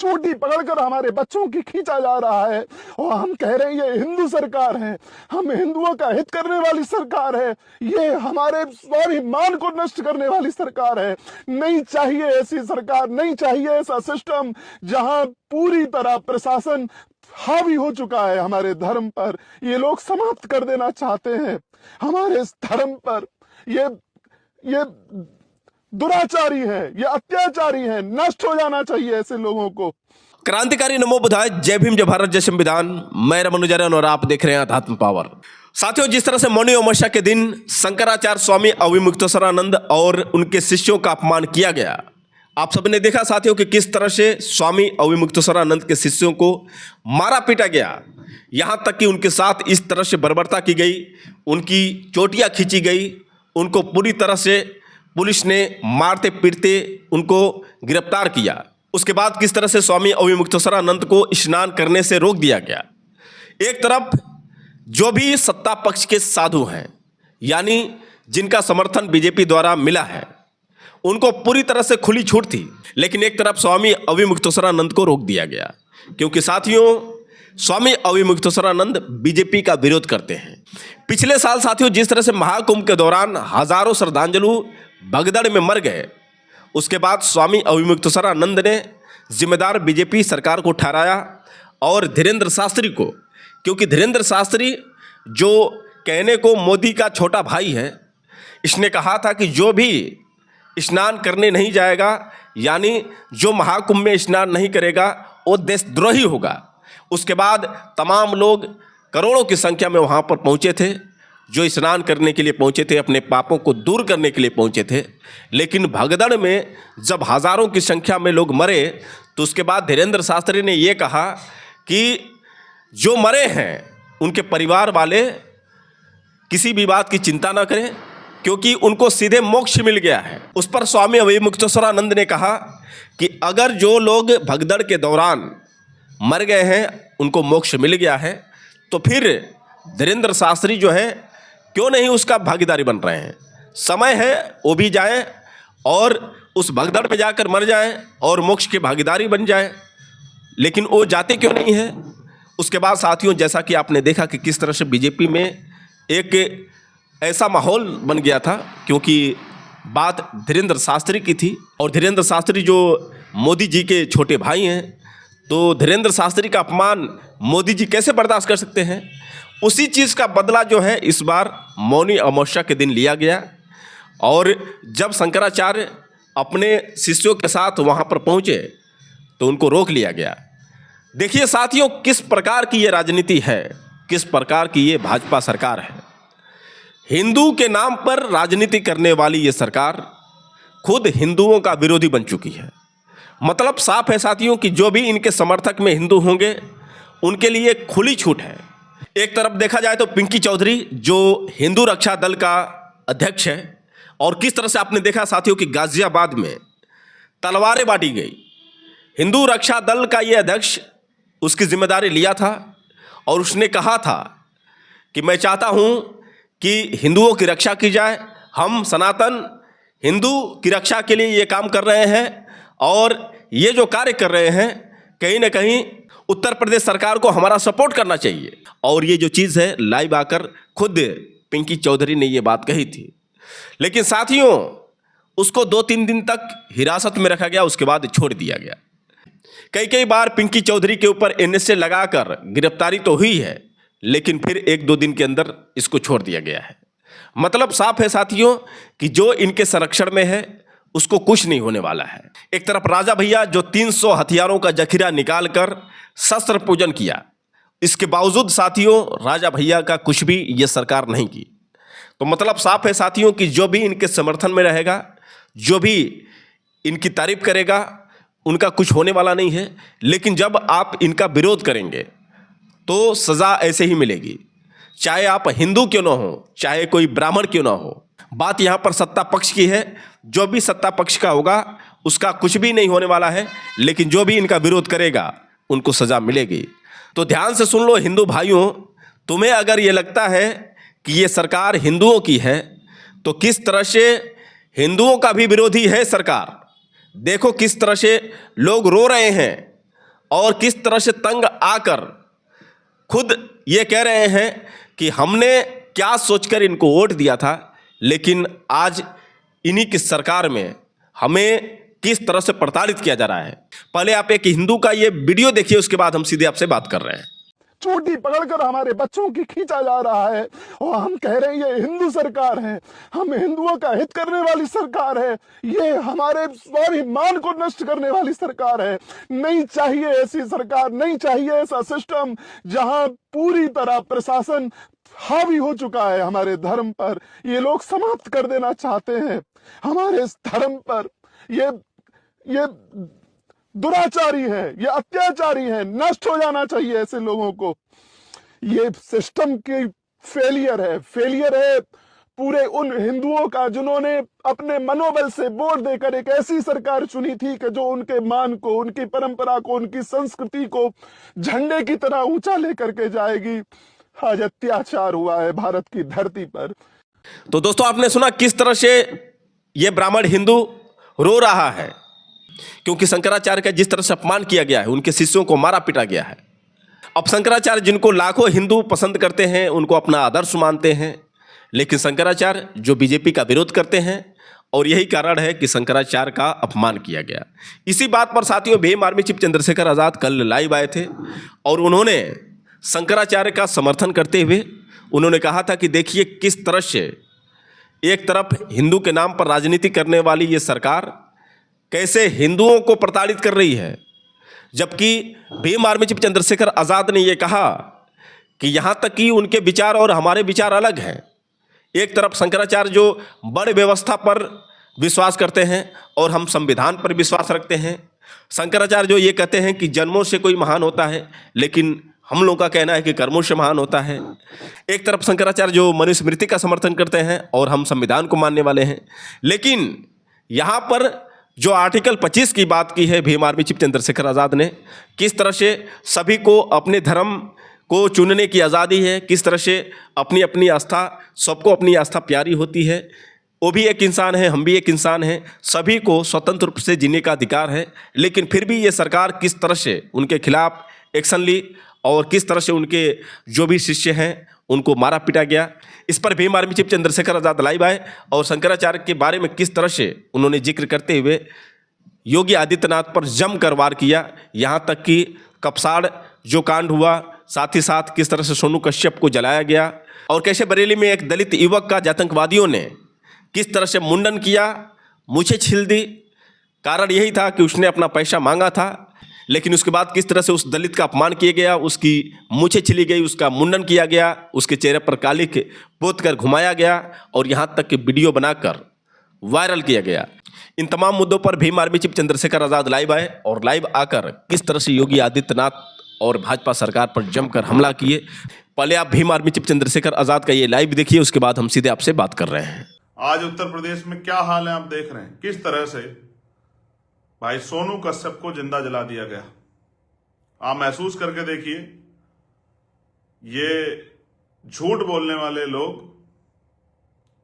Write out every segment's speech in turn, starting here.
चोटी पकड़कर हमारे बच्चों की खींचा जा रहा है और हम कह रहे हैं ये हिंदू सरकार है, हम हिंदुओं का हित करने वाली सरकार है, ये हमारे स्वाभिमान को नष्ट करने वाली सरकार है। नहीं चाहिए ऐसी सरकार, नहीं चाहिए ऐसा सिस्टम जहां पूरी तरह प्रशासन हावी हो चुका है हमारे धर्म पर। ये लोग समाप्त कर देना चाहते हैं हमारे इस धर्म पर। ये दुराचारी है, ये अत्याचारी है, नष्ट हो जाना चाहिए ऐसे लोगों को। क्रांतिकारी नमो बुधाय, जय भीम, जय भारत, जय संविधान। मैं रमन उजारन और आप देख रहे हैं अध्यात्म पावर। साथियों, जिस तरह से मौनी अमावस्या के दिन शंकराचार्य स्वामी अविमुक्तेश्वरानंद और उनके शिष्यों का अपमान किया गया, आप सबने देखा साथियों कि किस तरह से स्वामी अविमुक्तेश्वरानंद के शिष्यों को मारा पीटा गया, यहाँ तक कि उनके साथ इस तरह से बर्बरता की गई, उनकी चोटियाँ खींची गई, उनको पूरी तरह से पुलिस ने मारते पीटते उनको गिरफ्तार किया। उसके बाद किस तरह से स्वामी अविमुक्तेश्वरानंद को स्नान करने से रोक दिया गया। एक तरफ जो भी सत्ता पक्ष के साधु हैं, यानी जिनका समर्थन बीजेपी द्वारा मिला है, उनको पूरी तरह से खुली छूट थी, लेकिन एक तरफ स्वामी अविमुक्तेश्वरानंद को रोक दिया गया, क्योंकि साथियों स्वामी अविमुक्तेश्वरानंद बीजेपी का विरोध करते हैं। पिछले साल साथियों जिस तरह से महाकुंभ के दौरान हजारों श्रद्धांजलु भगदड़ में मर गए, उसके बाद स्वामी अविमुक्तेश्वरानंद ने जिम्मेदार बीजेपी सरकार को ठहराया और धीरेंद्र शास्त्री को, क्योंकि धीरेंद्र शास्त्री जो कहने को मोदी का छोटा भाई है, इसने कहा था कि जो भी स्नान करने नहीं जाएगा, यानी जो महाकुंभ में स्नान नहीं करेगा, वो देशद्रोही होगा। उसके बाद तमाम लोग करोड़ों की संख्या में वहाँ पर पहुँचे थे, जो स्नान करने के लिए पहुँचे थे, अपने पापों को दूर करने के लिए पहुँचे थे। लेकिन भगदड़ में जब हज़ारों की संख्या में लोग मरे, तो उसके बाद धीरेंद्र शास्त्री ने ये कहा कि जो मरे हैं उनके परिवार वाले किसी भी बात की चिंता ना करें, क्योंकि उनको सीधे मोक्ष मिल गया है। उस पर स्वामी अविमुक्तेश्वरानंद ने कहा कि अगर जो लोग भगदड़ के दौरान मर गए हैं उनको मोक्ष मिल गया है, तो फिर धीरेंद्र शास्त्री जो है क्यों नहीं उसका भागीदारी बन रहे हैं। समय है वो भी जाएं और उस भगदड़ में जाकर मर जाएं और मोक्ष के भागीदारी बन जाएं, लेकिन वो जाते क्यों नहीं हैं। उसके बाद साथियों जैसा कि आपने देखा कि किस तरह से बीजेपी में एक ऐसा माहौल बन गया था, क्योंकि बात धीरेंद्र शास्त्री की थी और धीरेंद्र शास्त्री जो मोदी जी के छोटे भाई हैं, तो धीरेंद्र शास्त्री का अपमान मोदी जी कैसे बर्दाश्त कर सकते हैं। उसी चीज़ का बदला जो है इस बार मौनी अमावस्या के दिन लिया गया, और जब शंकराचार्य अपने शिष्यों के साथ वहाँ पर पहुँचे तो उनको रोक लिया गया। देखिए साथियों किस प्रकार की ये राजनीति है, किस प्रकार की ये भाजपा सरकार है। हिंदू के नाम पर राजनीति करने वाली ये सरकार खुद हिंदुओं का विरोधी बन चुकी है। मतलब साफ है साथियों कि जो भी इनके समर्थक में हिंदू होंगे उनके लिए खुली छूट है। एक तरफ देखा जाए तो पिंकी चौधरी जो हिंदू रक्षा दल का अध्यक्ष है, और किस तरह से आपने देखा साथियों कि गाजियाबाद में तलवारें बांटी गई। हिंदू रक्षा दल का ये अध्यक्ष उसकी जिम्मेदारी लिया था और उसने कहा था कि मैं चाहता हूँ कि हिंदुओं की रक्षा की जाए, हम सनातन हिंदू की रक्षा के लिए ये काम कर रहे हैं, और ये जो कार्य कर रहे हैं कहीं ना कहीं उत्तर प्रदेश सरकार को हमारा सपोर्ट करना चाहिए। और ये जो चीज़ है लाइव आकर खुद पिंकी चौधरी ने ये बात कही थी। लेकिन साथियों उसको 2-3 दिन तक हिरासत में रखा गया, उसके बाद छोड़ दिया गया। कई बार पिंकी चौधरी के ऊपर एनएसए लगाकर गिरफ्तारी तो हुई है, लेकिन फिर 1-2 दिन के अंदर इसको छोड़ दिया गया है। मतलब साफ है साथियों कि जो इनके संरक्षण में है उसको कुछ नहीं होने वाला है। एक तरफ राजा भैया जो 300 हथियारों का जखीरा निकालकर शस्त्र पूजन किया, इसके बावजूद साथियों राजा भैया का कुछ भी ये सरकार नहीं की। तो मतलब साफ है साथियों कि जो भी इनके समर्थन में रहेगा, जो भी इनकी तारीफ करेगा, उनका कुछ होने वाला नहीं है। लेकिन जब आप इनका विरोध करेंगे तो सज़ा ऐसे ही मिलेगी, चाहे आप हिंदू क्यों ना हो, चाहे कोई ब्राह्मण क्यों ना हो। बात यहाँ पर सत्ता पक्ष की है, जो भी सत्ता पक्ष का होगा उसका कुछ भी नहीं होने वाला है, लेकिन जो भी इनका विरोध करेगा उनको सज़ा मिलेगी। तो ध्यान से सुन लो हिंदू भाइयों, तुम्हें अगर ये लगता है कि ये सरकार हिंदुओं की है, तो किस तरह से हिंदुओं का भी विरोधी है सरकार। देखो किस तरह से लोग रो रहे हैं, और किस तरह से तंग आकर खुद ये कह रहे हैं कि हमने क्या सोचकर इनको वोट दिया था, लेकिन आज इन्हीं की सरकार में हमें किस तरह से प्रताड़ित किया जा रहा है। पहले आप एक हिंदू का ये वीडियो देखिए, उसके बाद हम सीधे आपसे बात कर रहे हैं। चोटी पकड़कर हमारे बच्चों की खींचा जा रहा है और हम कह रहे हैं ये हिंदू सरकार है, हम हिंदुओं का हित करने वाली सरकार है, ये हमारे स्वाभिमान को नष्ट करने वाली सरकार है। नहीं चाहिए ऐसी सरकार, नहीं चाहिए ऐसा सिस्टम जहां पूरी तरह प्रशासन हावी हो चुका है हमारे धर्म पर। ये लोग समाप्त कर देना चाहते हैं हमारे इस धर्म पर। ये दुराचारी है, ये अत्याचारी है, नष्ट हो जाना चाहिए ऐसे लोगों को। ये सिस्टम की फेलियर है पूरे उन हिंदुओं का जिन्होंने अपने मनोबल से वोट देकर एक ऐसी सरकार चुनी थी कि जो उनके मान को, उनकी परंपरा को, उनकी संस्कृति को झंडे की तरह ऊंचा लेकर के जाएगी। आज अत्याचार हुआ है भारत की धरती पर। तो दोस्तों, आपने सुना किस तरह से ये ब्राह्मण हिंदू रो रहा है, क्योंकि शंकराचार्य का जिस तरह से अपमान किया गया है, उनके शिष्यों को मारा पीटा गया है। अब शंकराचार्य जिनको लाखों हिंदू पसंद करते हैं, उनको अपना आदर्श मानते हैं, लेकिन शंकराचार्य जो बीजेपी का विरोध करते हैं, और यही कारण है कि शंकराचार्य का अपमान किया गया। इसी बात पर साथियों भीम आर्मी चीफ चंद्रशेखर आज़ाद कल लाइव आए थे और उन्होंने शंकराचार्य का समर्थन करते हुए उन्होंने कहा था कि देखिए किस तरह से एक तरफ हिंदू के नाम पर राजनीति करने वाली ये सरकार कैसे हिंदुओं को प्रताड़ित कर रही है, जबकि भीम आर्मी चीफ चंद्रशेखर आज़ाद ने यह कहा कि यहाँ तक कि उनके विचार और हमारे विचार अलग हैं। एक तरफ शंकराचार्य जो बड़े व्यवस्था पर विश्वास करते हैं और हम संविधान पर विश्वास रखते हैं। शंकराचार्य जो ये कहते हैं कि जन्मों से कोई महान होता है, लेकिन हम लोगों का कहना है कि कर्मों से महान होता है। एक तरफ शंकराचार्य जो मनुस्मृति का समर्थन करते हैं और हम संविधान को मानने वाले हैं, लेकिन यहाँ पर जो आर्टिकल 25 की बात की है भीम आर्मी चीफ चंद्रशेखर आज़ाद ने, किस तरह से सभी को अपने धर्म को चुनने की आज़ादी है, किस तरह से अपनी अपनी आस्था, सबको अपनी आस्था प्यारी होती है, वो भी एक इंसान है, हम भी एक इंसान हैं, सभी को स्वतंत्र रूप से जीने का अधिकार है। लेकिन फिर भी ये सरकार किस तरह से उनके खिलाफ एक्शन ली और किस तरह से उनके जो भी शिष्य हैं उनको मारा पीटा गया, इस पर Bhim army chief Chandrashekhar Azad live आए और शंकराचार्य के बारे में किस तरह से उन्होंने जिक्र करते हुए योगी आदित्यनाथ पर जमकर वार किया। यहाँ तक कि कपसाड़ जो कांड हुआ, साथ ही साथ किस तरह से सोनू कश्यप को जलाया गया और कैसे बरेली में एक दलित युवक का आतंकवादियों ने किस तरह से मुंडन किया, मूछें छील दी। कारण यही था कि उसने अपना पैसा मांगा था, लेकिन उसके बाद किस तरह से उस दलित का अपमान किया गया, उसकी मूछें छिली गई, उसका मुंडन किया गया, उसके चेहरे पर कालिक पोत कर घुमाया गया और यहाँ तक कि वीडियो बनाकर वायरल किया गया। इन तमाम मुद्दों पर Bhim army chief Chandrashekhar Azad live आए और लाइव आकर किस तरह से योगी आदित्यनाथ और भाजपा सरकार पर जमकर हमला किए। पहले आप भीम आर्मी चीफ चंद्रशेखर आज़ाद का ये लाइव देखिए, उसके बाद हम सीधे आपसे बात कर रहे हैं। आज उत्तर प्रदेश में क्या हाल है आप देख रहे हैं, किस तरह से भाई सोनू कश्यप को जिंदा जला दिया गया। आप महसूस करके देखिए, ये झूठ बोलने वाले लोग,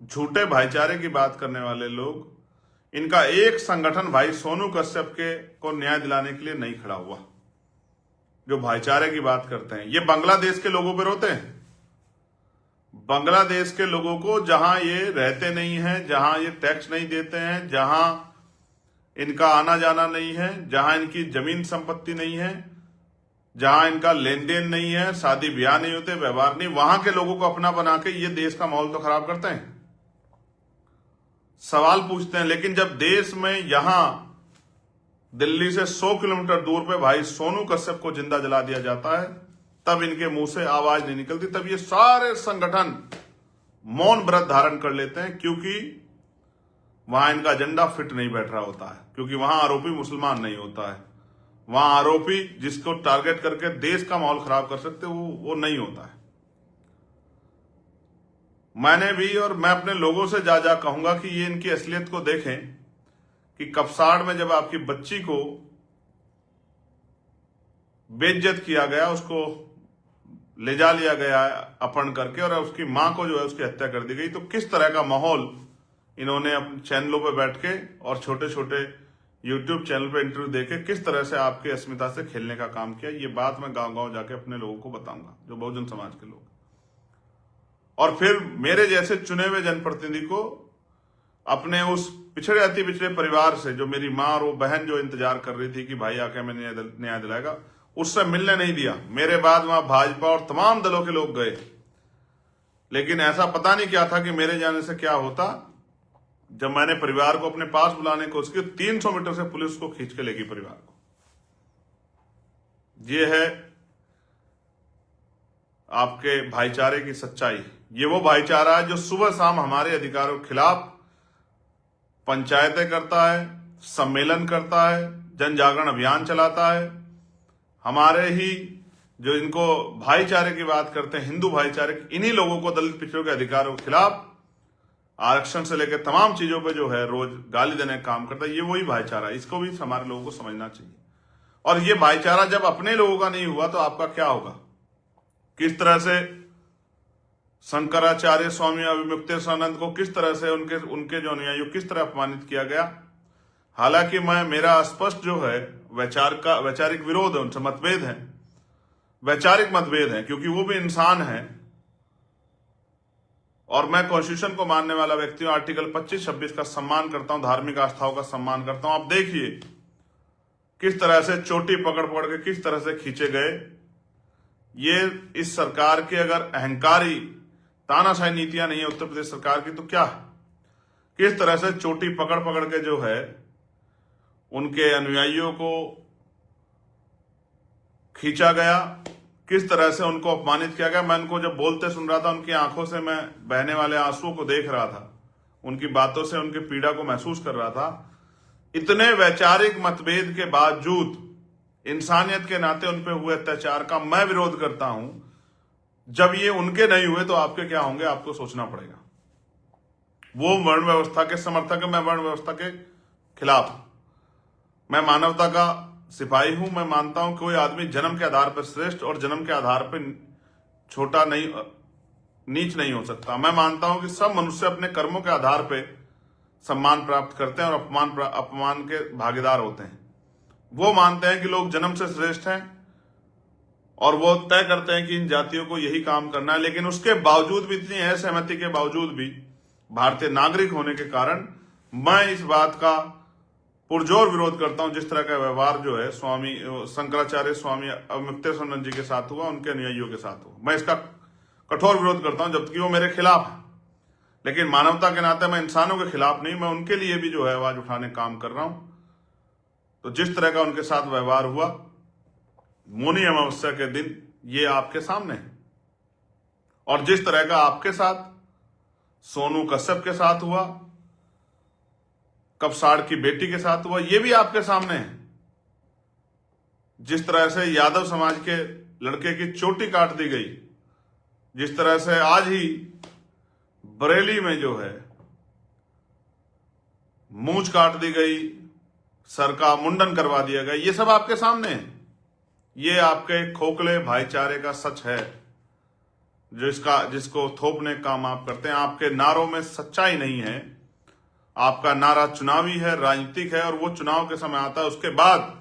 झूठे भाईचारे की बात करने वाले लोग, इनका एक संगठन भाई सोनू कश्यप के को न्याय दिलाने के लिए नहीं खड़ा हुआ। जो भाईचारे की बात करते हैं, ये बांग्लादेश के लोगों पे रोते हैं। बांग्लादेश के लोगों को, जहां ये रहते नहीं हैं, जहां ये टैक्स नहीं देते हैं, जहां इनका आना जाना नहीं है, जहां इनकी जमीन संपत्ति नहीं है, जहां इनका लेन देन नहीं है, शादी ब्याह नहीं होते, व्यवहार नहीं, वहां के लोगों को अपना बना के ये देश का माहौल तो खराब करते हैं, सवाल पूछते हैं। लेकिन जब देश में यहां दिल्ली से 100 किलोमीटर दूर पे भाई सोनू कश्यप को जिंदा जला दिया जाता है, तब इनके मुंह से आवाज नहीं निकलती, तब ये सारे संगठन मौन व्रत धारण कर लेते हैं, क्योंकि वहां इनका एजेंडा फिट नहीं बैठ रहा होता है, क्योंकि वहां आरोपी मुसलमान नहीं होता है, वहां आरोपी जिसको टारगेट करके देश का माहौल खराब कर सकते वो नहीं होता है। मैंने भी और मैं अपने लोगों से जा कहूंगा कि ये इनकी असलियत को देखें कि कपसाड़ में जब आपकी बच्ची को बेइज्जत किया गया, उसको ले जा लिया गया अपहरण करके और उसकी मां को जो है उसकी हत्या कर दी गई, तो किस तरह का माहौल इन्होंने अपने चैनलों पर बैठ के और छोटे छोटे यूट्यूब चैनल पे इंटरव्यू देके किस तरह से आपकी अस्मिता से खेलने का काम किया, ये बात मैं गांव-गांव जाके अपने लोगों को बताऊंगा, जो बहुजन समाज के लोग। और फिर मेरे जैसे चुने हुए जनप्रतिनिधि को अपने उस पिछड़े अति पिछड़े परिवार से, जो मेरी माँ और वो बहन जो इंतजार कर रही थी कि भाई आके हमें न्याय दिलाएगा, उससे मिलने नहीं दिया। मेरे बाद वहां भाजपा और तमाम दलों के लोग गए, लेकिन ऐसा पता नहीं क्या था कि मेरे जाने से क्या होता। जब मैंने परिवार को अपने पास बुलाने की कोशिश की, 300 मीटर से पुलिस को खींच के लेगी परिवार को। ये है आपके भाईचारे की सच्चाई। ये वो भाईचारा है जो सुबह शाम हमारे अधिकारों के खिलाफ पंचायतें करता है, सम्मेलन करता है, जन जागरण अभियान चलाता है। हमारे ही जो इनको भाईचारे की बात करते हैं, हिंदू भाईचारे, इन्हीं लोगों को दलित पिछड़ों के अधिकारों के खिलाफ, आरक्षण से लेकर तमाम चीजों पे जो है रोज गाली देने का काम करता है। ये वही भाईचारा है, इसको भी हमारे लोगों को समझना चाहिए। और ये भाईचारा जब अपने लोगों का नहीं हुआ तो आपका क्या होगा? किस तरह से शंकराचार्य स्वामी अविमुक्तेश्वरानंद को किस तरह से उनके जो अनुयायियों किस तरह अपमानित किया गया। हालांकि मेरा स्पष्ट जो है वैचारिक विरोध है, उनसे मतभेद है, वैचारिक मतभेद है, क्योंकि वो भी इंसान है और मैं कॉन्स्टिट्यूशन को मानने वाला व्यक्ति हूं। आर्टिकल 25-26 का सम्मान करता हूं, धार्मिक आस्थाओं का सम्मान करता हूं। आप देखिए किस तरह से चोटी पकड़ पकड़ के किस तरह से खींचे गए। ये इस सरकार के अगर अहंकारी तानाशाही नीतियां नहीं है उत्तर प्रदेश सरकार की, तो क्या है? किस तरह से चोटी पकड़ पकड़ के जो है उनके अनुयायियों को खींचा गया, किस तरह से उनको अपमानित किया गया। मैं उनको जब बोलते सुन रहा था, उनकी आंखों से मैं बहने वाले आंसुओं को देख रहा था, उनकी बातों से उनकी पीड़ा को महसूस कर रहा था। इतने वैचारिक मतभेद के बावजूद इंसानियत के नाते उन पे हुए अत्याचार का मैं विरोध करता हूं। जब ये उनके नहीं हुए तो आपके क्या होंगे, आपको सोचना पड़ेगा। वो वर्ण व्यवस्था के समर्थक है, मैं वर्ण व्यवस्था के खिलाफ। मैं मानवता का सिपाही हूं। मैं मानता हूं कि कोई आदमी जन्म के आधार पर श्रेष्ठ और जन्म के आधार पर छोटा नहीं, नीच नहीं हो सकता। मैं मानता हूं कि सब मनुष्य अपने कर्मों के आधार पर सम्मान प्राप्त करते हैं और अपमान के भागीदार होते हैं। वो मानते हैं कि लोग जन्म से श्रेष्ठ हैं और वो तय करते हैं कि इन जातियों को यही काम करना है, लेकिन उसके बावजूद भी, इतनी असहमति के बावजूद भी, भारतीय नागरिक होने के कारण मैं इस बात का पुरजोर विरोध करता हूं जिस तरह का व्यवहार जो है स्वामी शंकराचार्य स्वामी अविमुक्तेश्वरानंद जी के साथ हुआ, उनके अनुयायियों के साथ हुआ। मैं इसका कठोर विरोध करता हूं, जबकि वो मेरे खिलाफ है। लेकिन मानवता के नाते मैं इंसानों के खिलाफ नहीं, मैं उनके लिए भी जो है आवाज उठाने काम कर रहा हूं। तो जिस तरह का उनके साथ व्यवहार हुआ मौनी अमावस्या के दिन, ये आपके सामने है। और जिस तरह का आपके साथ सोनू कश्यप के साथ हुआ, कपसाड़ की बेटी के साथ हुआ, ये भी आपके सामने है। जिस तरह से यादव समाज के लड़के की चोटी काट दी गई, जिस तरह से आज ही बरेली में जो है मूंछ काट दी गई, सर का मुंडन करवा दिया गया, ये सब आपके सामने है। ये आपके खोखले भाईचारे का सच है, जिसको थोपने का काम आप करते हैं। आपके नारों में सच्चाई नहीं है। आपका नारा चुनावी है, राजनीतिक है, और वो चुनाव के समय आता है, उसके बाद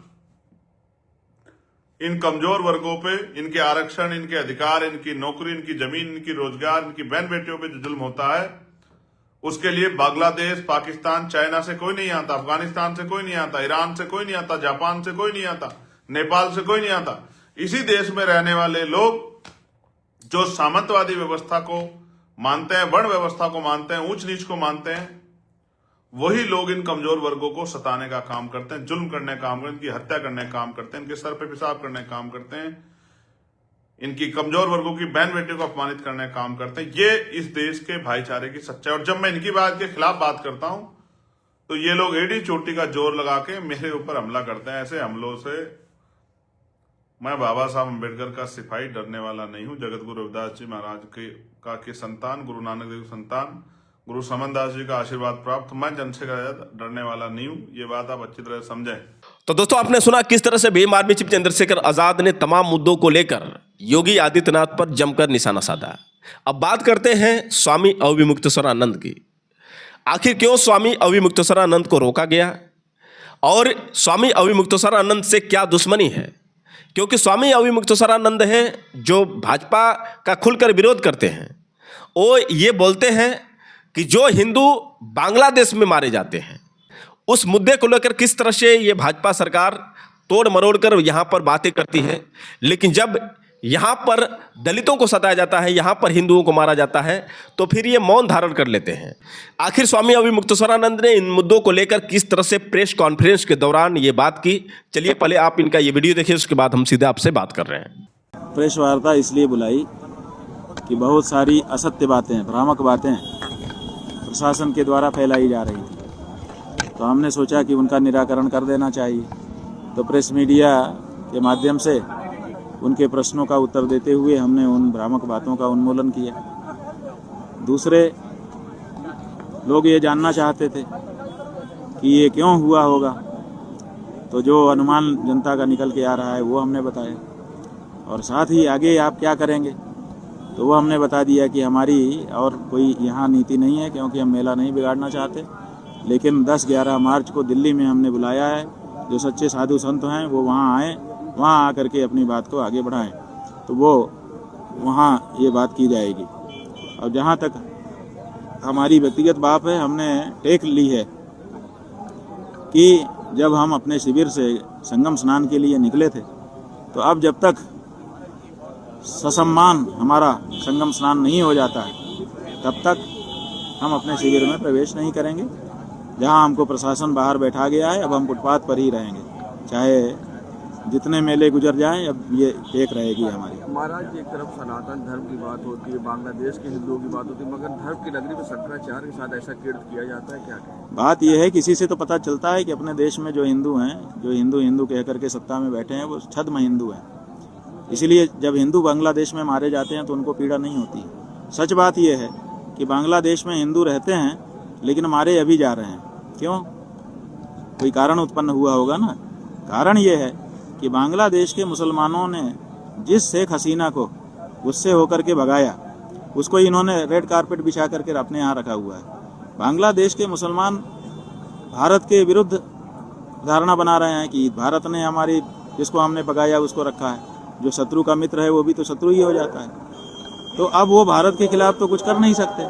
इन कमजोर वर्गों पे इनके आरक्षण, इनके अधिकार, इनकी नौकरी, इनकी जमीन, इनकी रोजगार, इनकी बहन बेटियों पे जो जुल्म होता है, उसके लिए बांग्लादेश, पाकिस्तान, चाइना से कोई नहीं आता, अफगानिस्तान से कोई नहीं आता, ईरान से कोई नहीं आता, जापान से कोई नहीं आता, नेपाल से कोई नहीं आता। इसी देश में रहने वाले लोग जो सामंतवादी व्यवस्था को मानते हैं, वर्ण व्यवस्था को मानते हैं, ऊंच नीच को मानते हैं, वही लोग इन कमजोर वर्गों को सताने का काम करते हैं, जुल्म करने का काम करते हैं, इनकी हत्या करने का काम करते हैं, इनके सर पे पेशाब करने का काम करते हैं, इनकी कमजोर वर्गों की बहन बेटियों को अपमानित करने का काम करते हैं। ये इस देश के भाईचारे की सच्चाई। और जब मैं इनकी बात के खिलाफ बात करता हूं तो ये लोग एडी चोटी का जोर लगा के मेरे ऊपर हमला करते हैं। ऐसे हमलों से मैं बाबा साहब अम्बेडकर का सिपाही डरने वाला नहीं हूं। जगत गुरु रविदास जी महाराज के संतान, गुरु नानक देव संतान, गुरु समनदास जी का आशीर्वाद प्राप्त, मैं जन से डरने वाला नहीं हूं। ये बात आप अच्छी तरह समझें। तो दोस्तों, आपने सुना किस तरह से भीम आर्मी चीफ चंद्रशेखर आजाद ने तमाम मुद्दों को लेकर योगी आदित्यनाथ पर जमकर निशाना साधा। अब बात करते हैं स्वामी अविमुक्तेश्वरानंद की। आखिर क्यों स्वामी अविमुक्तेश्वरानंद को रोका गया और स्वामी अविमुक्तेश्वरानंद से क्या दुश्मनी है, क्योंकि स्वामी अविमुक्तेश्वरानंद हैं जो भाजपा का खुलकर विरोध करते हैं। वो ये बोलते हैं कि जो हिंदू बांग्लादेश में मारे जाते हैं उस मुद्दे को लेकर किस तरह से ये भाजपा सरकार तोड़ मरोड़ कर यहाँ पर बातें करती है, लेकिन जब यहाँ पर दलितों को सताया जाता है, यहाँ पर हिंदुओं को मारा जाता है, तो फिर ये मौन धारण कर लेते हैं। आखिर स्वामी अविमुक्तेश्वरानंद ने इन मुद्दों को लेकर किस तरह से प्रेस कॉन्फ्रेंस के दौरान ये बात की, चलिए पहले आप इनका ये वीडियो देखिए, उसके बाद हम सीधे आपसे बात कर रहे हैं। प्रेस वार्ता इसलिए बुलाई कि बहुत सारी असत्य बातें, भ्रामक बातें प्रशासन के द्वारा फैलाई जा रही थी, तो हमने सोचा कि उनका निराकरण कर देना चाहिए। तो प्रेस मीडिया के माध्यम से उनके प्रश्नों का उत्तर देते हुए हमने उन भ्रामक बातों का उन्मूलन किया। दूसरे लोग ये जानना चाहते थे कि ये क्यों हुआ होगा, तो जो अनुमान जनता का निकल के आ रहा है वो हमने बताया, और साथ ही आगे आप क्या करेंगे तो वो हमने बता दिया कि हमारी और कोई यहाँ नीति नहीं है, क्योंकि हम मेला नहीं बिगाड़ना चाहते। लेकिन 10-11 मार्च को दिल्ली में हमने बुलाया है, जो सच्चे साधु संत हैं वो वहाँ आएँ, वहाँ आकर के अपनी बात को आगे बढ़ाएं, तो वो वहाँ ये बात की जाएगी। और जहाँ तक हमारी व्यक्तिगत बात है, हमने टेक ली है कि जब हम अपने शिविर से संगम स्नान के लिए निकले थे, तो अब जब तक ससम्मान हमारा संगम स्नान नहीं हो जाता है, तब तक हम अपने शिविर में प्रवेश नहीं करेंगे। जहाँ हमको प्रशासन बाहर बैठा गया है, अब हम फुटपाथ पर ही रहेंगे, चाहे जितने मेले गुजर जाएं, अब ये टेक रहेगी हमारी। महाराज, एक तरफ सनातन धर्म की बात होती है, बांग्लादेश के हिंदुओं की बात होती है, मगर धर्म की नगरी में शंकराचार्य के साथ ऐसा कीर्त किया जाता है, क्या बात यह है, किसी से तो पता चलता है कि अपने देश में जो हिंदू हैं, जो हिंदू कह करके सत्ता में बैठे हैं, वो छद्म हिंदू हैं। इसीलिए जब हिंदू बांग्लादेश में मारे जाते हैं तो उनको पीड़ा नहीं होती। सच बात यह है कि बांग्लादेश में हिंदू रहते हैं, लेकिन मारे अभी जा रहे हैं। क्यों? कोई कारण उत्पन्न हुआ होगा ना। कारण यह है कि बांग्लादेश के मुसलमानों ने जिस शेख हसीना को गुस्से होकर के भगाया, उसको इन्होंने रेड कारपेट बिछा करके अपने यहाँ रखा हुआ है। बांग्लादेश के मुसलमान भारत के विरुद्ध धारणा बना रहे हैं कि भारत ने हमारी, जिसको हमने भगाया उसको रखा है। जो शत्रु का मित्र है वो भी तो शत्रु ही हो जाता है। तो अब वो भारत के खिलाफ तो कुछ कर नहीं सकते,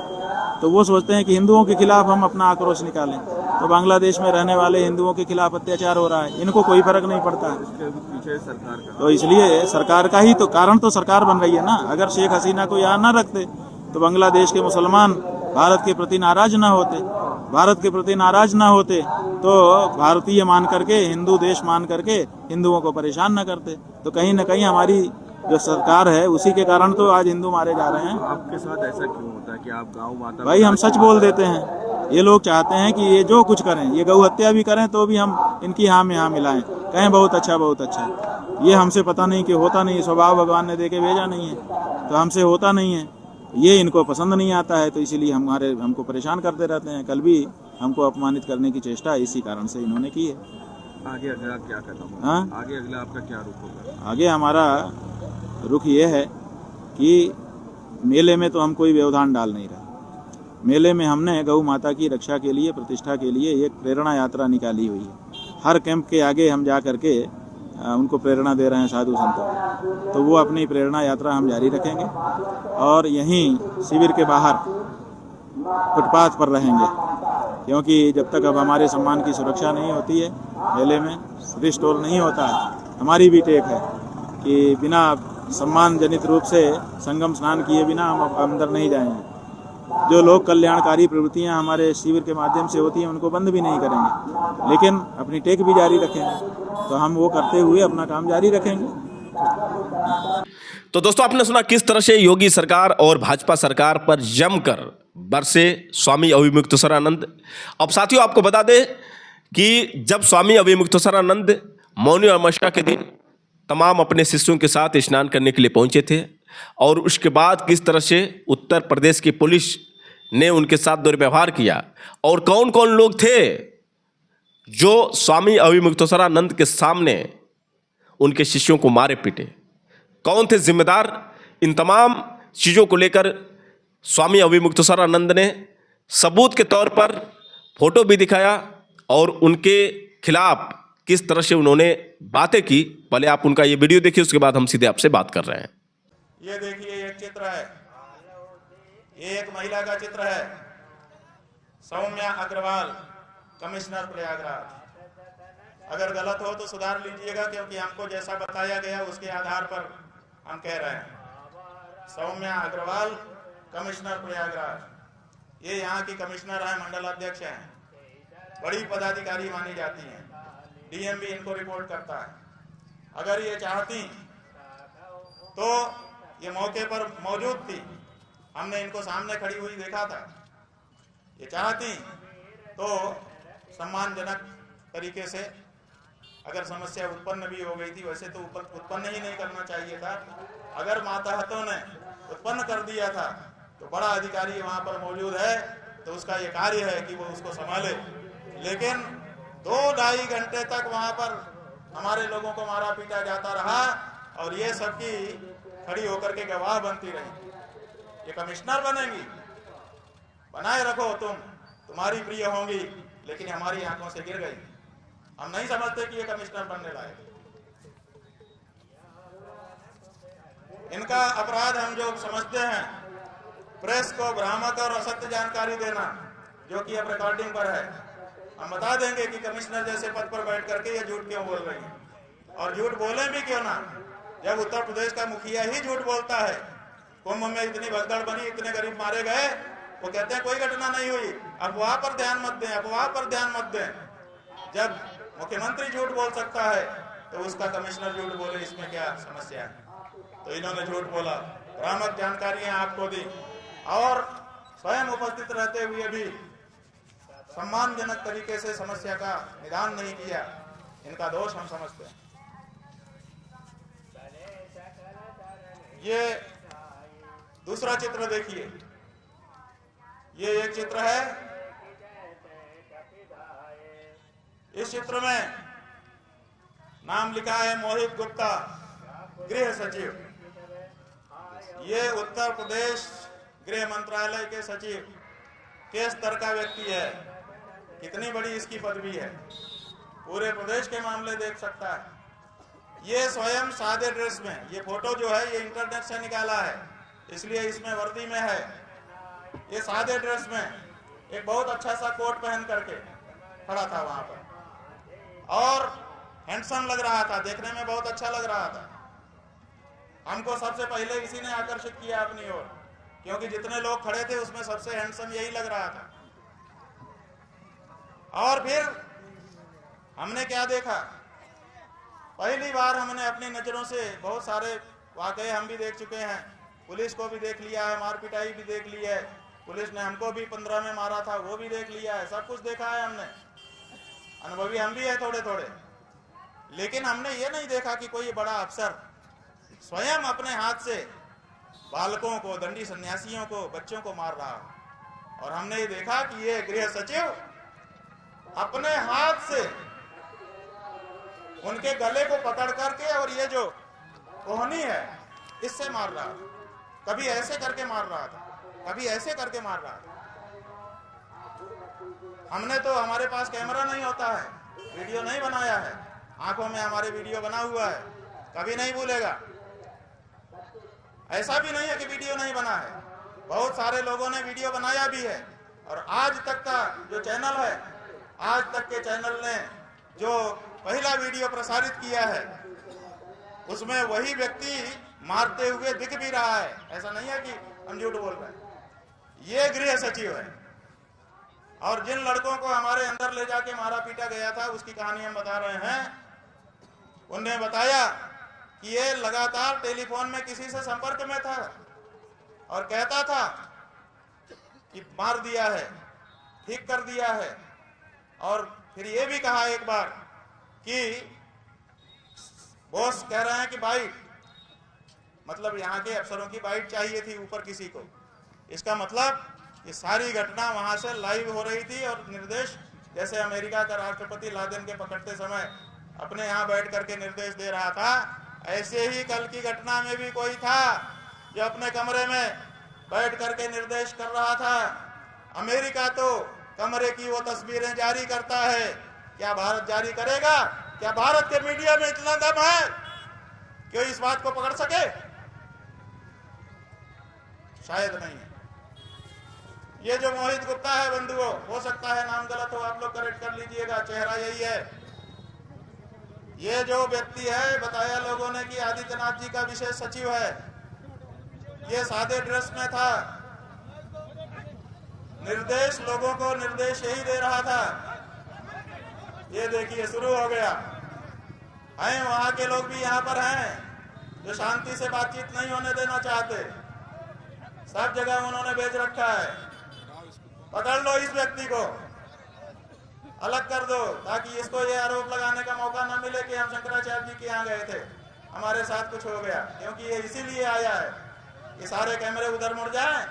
तो वो सोचते हैं कि हिंदुओं के खिलाफ हम अपना आक्रोश निकालें। तो बांग्लादेश में रहने वाले हिंदुओं के खिलाफ अत्याचार हो रहा है, इनको कोई फर्क नहीं पड़ता है। पीछे सरकार का, तो इसलिए सरकार का ही तो कारण, तो सरकार बन रही है ना। अगर शेख हसीना को यहाँ न रखते तो बांग्लादेश के मुसलमान भारत के प्रति नाराज ना होते, भारत के प्रति नाराज ना होते तो भारतीय मान करके, हिंदू देश मान करके हिंदुओं को परेशान न करते। तो कहीं न कहीं हमारी जो सरकार है उसी के कारण तो आज हिंदू मारे जा रहे हैं। आपके साथ ऐसा क्यों होता है कि आप गाँव माता? भाई, हम सच बोल देते हैं। ये लोग चाहते हैं कि ये जो कुछ करें, ये गौ हत्या भी करें तो भी हम इनकी हाँ में हाँ मिलाएं, कहें बहुत अच्छा बहुत अच्छा। ये हमसे पता नहीं कि होता नहीं, स्वभाव भगवान ने देके भेजा नहीं है, तो हमसे होता नहीं है। ये इनको पसंद नहीं आता है, तो इसीलिए हमको परेशान करते रहते हैं। कल भी हमको अपमानित करने की चेष्टा इसी कारण से इन्होंने की है। आगे अगला क्या कदम होगा? हाँ, आगे अगला आपका क्या रुख होगा? आगे हमारा रुख ये है कि मेले में तो हम कोई व्यवधान डाल नहीं रहे। मेले में हमने गौ माता की रक्षा के लिए, प्रतिष्ठा के लिए एक प्रेरणा यात्रा निकाली हुई है। हर कैंप के आगे हम जा करके उनको प्रेरणा दे रहे हैं साधु संतों। तो वो अपनी प्रेरणा यात्रा हम जारी रखेंगे और यहीं शिविर के बाहर फुटपाथ पर रहेंगे, क्योंकि जब तक अब हमारे सम्मान की सुरक्षा नहीं होती है, मेले में रिस्टोर नहीं होता है। हमारी भी टेक है कि बिना सम्मान जनित रूप से संगम स्नान किए बिना हम अंदर नहीं जाएंगे। जो लोग कल्याणकारी प्रवृत्तियां हमारे शिविर के माध्यम से होती हैं उनको बंद भी नहीं करेंगे, लेकिन अपनी टेक भी जारी रखेंगे। तो हम वो करते हुए अपना काम जारी रखेंगे। तो दोस्तों, आपने सुना किस तरह से योगी सरकार और भाजपा सरकार पर जमकर बरसे स्वामी अविमुक्तेश्वरानंद। अब साथियों, आपको बता दें कि जब स्वामी अविमुक्तेश्वरानंद मौनी अमावस्या के दिन तमाम अपने शिष्यों के साथ स्नान करने के लिए पहुंचे थे, और उसके बाद किस तरह से उत्तर प्रदेश की पुलिस ने उनके साथ दुर्व्यवहार किया, और कौन कौन लोग थे जो स्वामी अविमुक्तेश्वरानंद के सामने उनके शिष्यों को मारे पीटे, कौन थे जिम्मेदार, इन तमाम चीज़ों को लेकर स्वामी अविमुक्तेश्वरानंद ने सबूत के तौर पर फोटो भी दिखाया और उनके खिलाफ किस तरह से उन्होंने बातें की, पहले आप उनका ये वीडियो देखिए, उसके बाद हम सीधे आपसे बात कर रहे हैं। ये देखिए एक चित्र है, ये एक महिला का चित्र है, सौम्या अग्रवाल, कमिश्नर प्रयागराज। अगर गलत हो तो सुधार लीजिएगा, क्योंकि हमको जैसा बताया गया उसके आधार पर हम कह रहे हैं। सौम्या अग्रवाल, कमिश्नर प्रयागराज, ये यहाँ की कमिश्नर है, मंडल अध्यक्ष हैं, बड़ी पदाधिकारी मानी जाती हैं। डीएम भी इनको रिपोर्ट करता है। अगर ये चाहती तो ये मौके पर मौजूद थी, हमने इनको सामने खड़ी हुई देखा था। ये चाहती तो सम्मानजनक तरीके से, अगर समस्या उत्पन्न भी हो गई थी, वैसे तो उत्पन्न ही नहीं करना चाहिए था। अगर मातहतों ने उत्पन्न कर दिया था तो बड़ा अधिकारी वहां पर मौजूद है, तो उसका ये कार्य है कि वो उसको संभाले। लेकिन 2-2.5 घंटे तक वहां पर हमारे लोगों को मारा पीटा जाता रहा और ये सबकी खड़ी होकर के गवाह बनती रही। ये कमिश्नर बनेंगी, बनाए रखो, तुम्हारी प्रिय होंगी, लेकिन हमारी आंखों से गिर गई। हम नहीं समझते कि ये कमिश्नर बनने लायक। इनका अपराध हम जो समझते हैं, प्रेस को भ्रामक और असत्य जानकारी देना, जो कि अब रिकॉर्डिंग पर है। हम बता देंगे कि कमिश्नर जैसे पद पर बैठ करके ये झूठ क्यों बोल रही है, और झूठ बोले भी क्यों ना, जब उत्तर प्रदेश का मुखिया ही झूठ बोलता है। कुंभ में इतनी भगदड़ बनी, इतने गरीब मारे गए, वो कहते हैं कोई घटना नहीं हुई। अफवाह पर ध्यान मत दें, अफवाह पर ध्यान मत दें। जब मुख्यमंत्री झूठ बोल सकता है तो उसका कमिश्नर झूठ बोले, इसमें क्या समस्या है? तो इन्होंने झूठ बोला, भ्रामक जानकारियां आपको दी और स्वयं उपस्थित रहते हुए भी सम्मानजनक तरीके से समस्या का निदान नहीं किया। इनका दोष हम समझते हैं। ये दूसरा चित्र देखिए, ये एक चित्र है। इस चित्र में नाम लिखा है मोहित गुप्ता, गृह सचिव। ये उत्तर प्रदेश गृह मंत्रालय के सचिव के स्तर का व्यक्ति है। कितनी बड़ी इसकी पदवी है, पूरे प्रदेश के मामले देख सकता है। ये स्वयं सादे ड्रेस में, ये फोटो जो है ये इंटरनेट से निकाला है, इसलिए इसमें वर्दी में है। ये सादे ड्रेस में एक बहुत अच्छा सा कोट पहन करके खड़ा था वहां पर, और हैंडसम लग रहा था, देखने में बहुत अच्छा लग रहा था। हमको सबसे पहले इसी ने आकर्षित किया अपनी ओर, क्योंकि जितने लोग खड़े थे उसमें सबसे हैंडसम यही लग रहा था। और फिर हमने क्या देखा, पहली बार हमने अपनी नजरों से बहुत सारे वाकये हम भी देख चुके हैं, पुलिस को भी देख लिया है, मार पिटाई भी देख ली है, पुलिस ने हमको भी 15 में मारा था वो भी देख लिया है, सब कुछ देखा है हमने, अनुभवी हम भी है थोड़े थोड़े। लेकिन हमने ये नहीं देखा कि कोई बड़ा अफसर स्वयं अपने हाथ से बालकों को, दंडी सन्यासियों को, बच्चों को मार रहा है। और हमने ये देखा कि ये गृह सचिव अपने हाथ से उनके गले को पकड़ करके, और ये जो कोहनी है इससे मार रहा था। कभी ऐसे करके मार रहा था, कभी ऐसे करके मार रहा था। हमने तो, हमारे पास कैमरा नहीं होता है, वीडियो नहीं बनाया है, आंखों में हमारे वीडियो बना हुआ है, कभी नहीं भूलेगा। ऐसा भी नहीं है कि वीडियो नहीं बना है, बहुत सारे लोगों ने वीडियो बनाया भी है। और आज तक का जो चैनल है, आज तक के चैनल ने जो पहला वीडियो प्रसारित किया है उसमें वही व्यक्ति मारते हुए दिख भी रहा है। ऐसा नहीं है कि हम झूठ बोल रहे हैं। ये गृह सचिव है, और जिन लड़कों को हमारे अंदर ले जाके मारा पीटा गया था उसकी कहानी हम बता रहे हैं। उन्हें बताया कि ये लगातार टेलीफोन में किसी से संपर्क में था और कहता था कि मार दिया है, ठीक कर दिया है। और फिर ये भी कहा एक बार कि बॉस कह रहे हैं कि बाइट, मतलब यहाँ के अफसरों की बाइट चाहिए थी ऊपर किसी को। इसका मतलब ये सारी घटना वहां से लाइव हो रही थी, और निर्देश जैसे अमेरिका का राष्ट्रपति लादेन के पकड़ते समय अपने यहाँ बैठ करके निर्देश दे रहा था, ऐसे ही कल की घटना में भी कोई था जो अपने कमरे में बैठ करके निर्देश कर रहा था। अमेरिका तो कमरे की वो तस्वीरें जारी करता है क्या भारत जारी करेगा? क्या भारत के मीडिया में इतना दम है कि इस बात को पकड़ सके? शायद नहीं। ये जो मोहित गुप्ता है बंधुओं, हो सकता है नाम गलत हो, आप लोग करेक्ट कर लीजिएगा, चेहरा यही है। ये जो व्यक्ति है, बताया लोगों ने कि आदित्यनाथ जी का विशेष सचिव है। ये सादे ड्रेस में था, निर्देश लोगों को निर्देश यही दे रहा था। ये देखिए शुरू हो गया है। वहां के लोग भी यहाँ पर हैं जो शांति से बातचीत नहीं होने देना चाहते। सब जगह उन्होंने भेज रखा है, पकड़ लो इस व्यक्ति को, अलग कर दो, ताकि इसको ये आरोप लगाने का मौका न मिले कि हम शंकराचार्य जी के यहाँ गए थे, हमारे साथ कुछ हो गया। क्योंकि ये इसीलिए आया है कि सारे कैमरे उधर मुड़ जाएं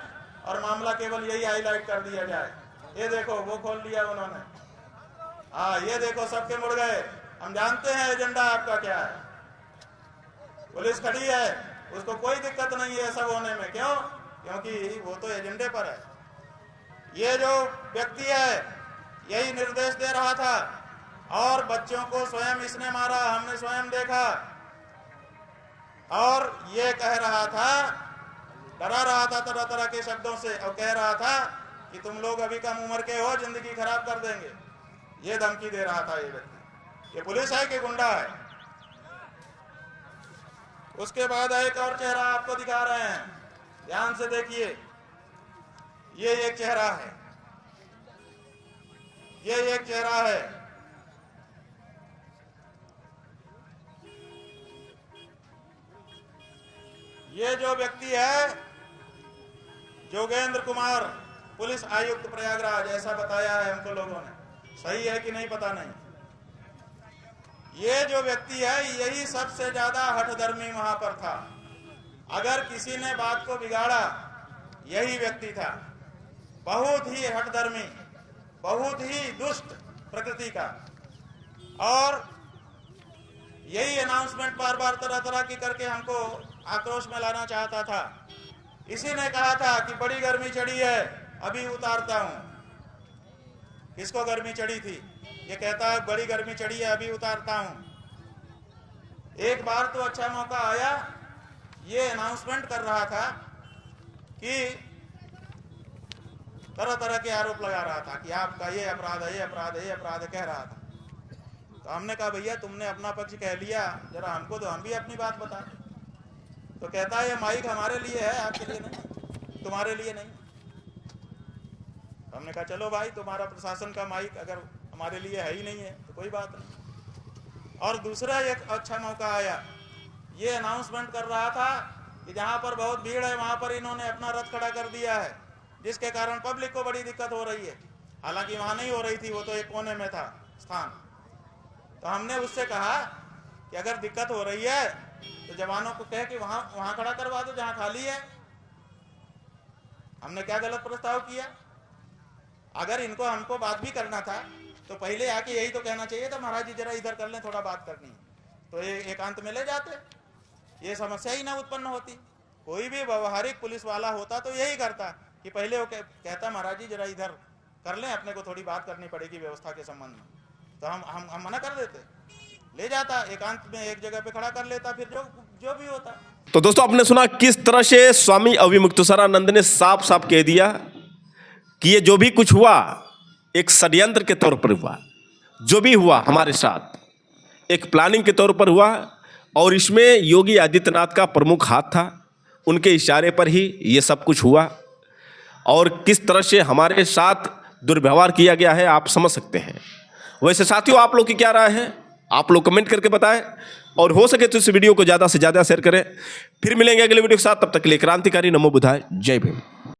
और मामला केवल यही हाईलाइट कर दिया जाए। ये देखो वो खोल लिया उन्होंने, हाँ ये देखो सबके मुड़ गए। हम जानते हैं एजेंडा आपका क्या है। पुलिस खड़ी है, उसको कोई दिक्कत नहीं है सब होने में। क्यों? क्योंकि वो तो एजेंडे पर है। ये जो व्यक्ति है यही निर्देश दे रहा था और बच्चों को स्वयं इसने मारा, हमने स्वयं देखा। और ये कह रहा था, डरा रहा था तरह तरह के शब्दों से, और कह रहा था कि तुम लोग अभी कम उम्र के हो, जिंदगी खराब कर देंगे। ये धमकी दे रहा था ये व्यक्ति। ये पुलिस है कि गुंडा है? उसके बाद एक और चेहरा आपको दिखा रहे हैं, ध्यान से देखिए। ये एक चेहरा है, ये एक चेहरा है। ये जो व्यक्ति है जोगेंद्र कुमार, पुलिस आयुक्त प्रयागराज, ऐसा बताया है हमको लोगों ने। सही है कि नहीं पता नहीं। ये जो व्यक्ति है यही सबसे ज्यादा हठधर्मी वहां पर था। अगर किसी ने बात को बिगाड़ा यही व्यक्ति था। बहुत ही हठधर्मी, बहुत ही दुष्ट प्रकृति का। और यही अनाउंसमेंट बार बार तरह तरह की करके हमको आक्रोश में लाना चाहता था। इसी ने कहा था कि बड़ी गर्मी चढ़ी है, अभी उतारता हूं। किसको गर्मी चढ़ी थी? ये कहता है बड़ी गर्मी चढ़ी है, अभी उतारता हूं। एक बार तो अच्छा मौका आया, ये अनाउंसमेंट कर रहा था कि तरह तरह के आरोप लगा रहा था कि आपका ये अपराध है, ये अपराध है, ये अपराध है, कह रहा था। तो हमने कहा भैया तुमने अपना पक्ष कह लिया, जरा हमको तो हम भी अपनी बात बता। तो कहता है ये माइक हमारे लिए है, आपके लिए नहीं, तुम्हारे लिए नहीं। हमने कहा चलो भाई, तुम्हारा प्रशासन का माइक अगर हमारे लिए है ही नहीं है तो कोई बात नहीं। और दूसरा एक अच्छा मौका आया, ये अनाउंसमेंट कर रहा था कि जहां पर बहुत भीड़ है वहां पर इन्होंने अपना रथ खड़ा कर दिया है, जिसके कारण पब्लिक को बड़ी दिक्कत हो रही है। हालांकि वहां नहीं हो रही थी, वो तो एक कोने में था स्थान। तो हमने उससे कहा कि अगर दिक्कत हो रही है तो जवानों को कह कि वहां खड़ा करवा दो जहां खाली है। हमने क्या गलत प्रस्ताव किया? अगर इनको हमको बात भी करना था तो पहले आके यही तो कहना चाहिए था, महाराज जी जरा इधर कर लें, थोड़ा बात करनी है, तो ये एकांत में ले जाते, ये समस्या ही ना उत्पन्न होती। कोई भी व्यवहारिक पुलिस वाला होता तो यही करता कि पहले वो कहता महाराज जी जरा इधर कर लें, अपने को थोड़ी बात करनी पड़ेगी व्यवस्था के संबंध में। तो हम मना कर देते, ले जाता एकांत में एक जगह पे खड़ा कर लेता, फिर जो भी होता। तो दोस्तों आपने सुना किस तरह से स्वामी अविमुक्तेश्वरानंद ने साफ साफ कह दिया कि ये जो भी कुछ हुआ एक षड्यंत्र के तौर पर हुआ। जो भी हुआ हमारे साथ एक प्लानिंग के तौर पर हुआ और इसमें योगी आदित्यनाथ का प्रमुख हाथ था। उनके इशारे पर ही ये सब कुछ हुआ और किस तरह से हमारे साथ दुर्व्यवहार किया गया है आप समझ सकते हैं। वैसे साथियों आप लोग की क्या राय है? आप लोग कमेंट करके बताएं और हो सके तो इस वीडियो को ज़्यादा से ज़्यादा शेयर करें। फिर मिलेंगे अगले वीडियो के साथ, तब तक के लिए क्रांतिकारी नमो बुद्धाय, जय भीम।